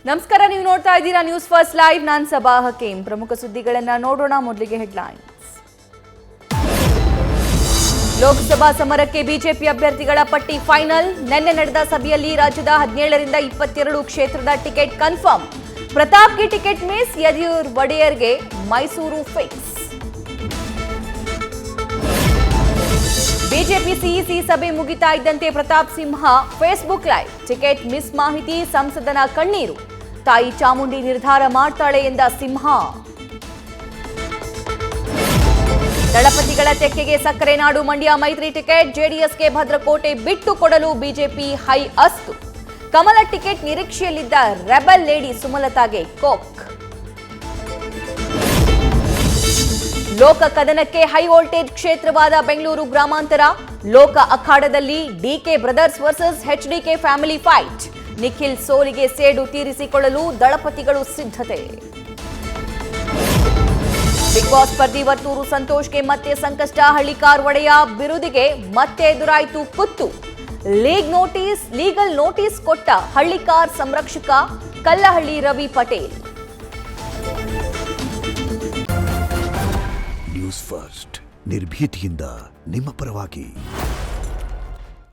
ನಮಸ್ಕಾರ, ನೀವು ನೋಡ್ತಾ ಇದ್ದೀರಾ ನ್ಯೂಸ್ ಫಸ್ಟ್ ಲೈವ್. ನಾನು ಸಬಾ ಹಕೀಂ. ಪ್ರಮುಖ ಸುದ್ದಿಗಳನ್ನ ನೋಡೋಣ. ಮೊದಲಿಗೆ ಹೆಡ್ಲೈನ್ಸ್. ಲೋಕಸಭಾ ಸಮರಕ್ಕೆ ಬಿಜೆಪಿ ಅಭ್ಯರ್ಥಿಗಳ ಪಟ್ಟಿ ಫೈನಲ್. ನಿನ್ನೆ ನಡೆದ ಸಭೆಯಲ್ಲಿ ರಾಜ್ಯದ 17 ರಿಂದ 22 ಕ್ಷೇತ್ರದ ಟಿಕೆಟ್ ಕನ್ಫರ್ಮ್. ಪ್ರತಾಪ್ಗೆ ಟಿಕೆಟ್ ಮಿಸ್, ಯಡಿಯೂರ್ ಒಡೆಯರ್ಗೆ ಮೈಸೂರು ಫಿಕ್ಸ್. ಬಿಜೆಪಿ ಸಿಇಸಿ ಸಭೆ ಮುಗಿತಾ ಇದ್ದಂತೆ Pratap Simha Facebook live. Ticket miss ಮಾಹಿತಿ, ಸಂಸದನ ಕಣ್ಣೀರು. ತಾಯಿ ಚಾಮುಂಡಿ ನಿರ್ಧಾರ ಮಾಡ್ತಾಳೆ ಎಂದ ಸಿಂಹ. ದಳಪತಿಗಳ ತೆಕ್ಕೆಗೆ ಸಕ್ಕರೆ ನಾಡು ಮಂಡ್ಯ ಮೈತ್ರಿ ಟಿಕೆಟ್. ಜೆಡಿಎಸ್ಗೆ ಭದ್ರಕೋಟೆ ಬಿಟ್ಟು ಕೊಡಲು ಬಿಜೆಪಿ ಹೈ ಅಸ್ತು. ಕಮಲ ಟಿಕೆಟ್ ನಿರೀಕ್ಷೆಯಲ್ಲಿದ್ದ ರೆಬಲ್ ಲೇಡಿ ಸುಮಲತಾಗೆ ಕೋಕ್. ಲೋಕ ಕದನಕ್ಕೆ ಹೈ ವೋಲ್ಟೇಜ್ ಕ್ಷೇತ್ರವಾದ ಬೆಂಗಳೂರು ಗ್ರಾಮಾಂತರ. ಲೋಕ ಅಖಾಡದಲ್ಲಿ DK brothers versus HDK family fight. Nikhil ಸೋಲಿಗೆ ಸೇಡು ತೀರಿಸಿಕೊಳ್ಳಲು ದಳಪತಿಗಳು ಸಿದ್ಧತೆ. ಬಿಗ್ ಬಾಸ್ ಸ್ಪರ್ಧಿ ವರ್ತೂರು ಸಂತೋಷ್ಗೆ ಮತ್ತೆ ಸಂಕಷ್ಟ. ಹಳ್ಳಿಕಾರ್ ಒಡೆಯ ಬಿರುದಿಗೆ ಮತ್ತೆ ಎದುರಾಯಿತು ಕುತ್ತು. ಲೀಗಲ್ ನೋಟಿಸ್ ಕೊಟ್ಟ ಹಳ್ಳಿಕಾರ್ ಸಂರಕ್ಷಕ ಕಲ್ಲಹಳ್ಳಿ ರವಿ ಪಟೇಲ್. ನ್ಯೂಸ್ ಫಸ್ಟ್ ನಿರ್ಭೀತಿಯಿಂದ ನಿಮ್ಮ ಪರವಾಗಿ.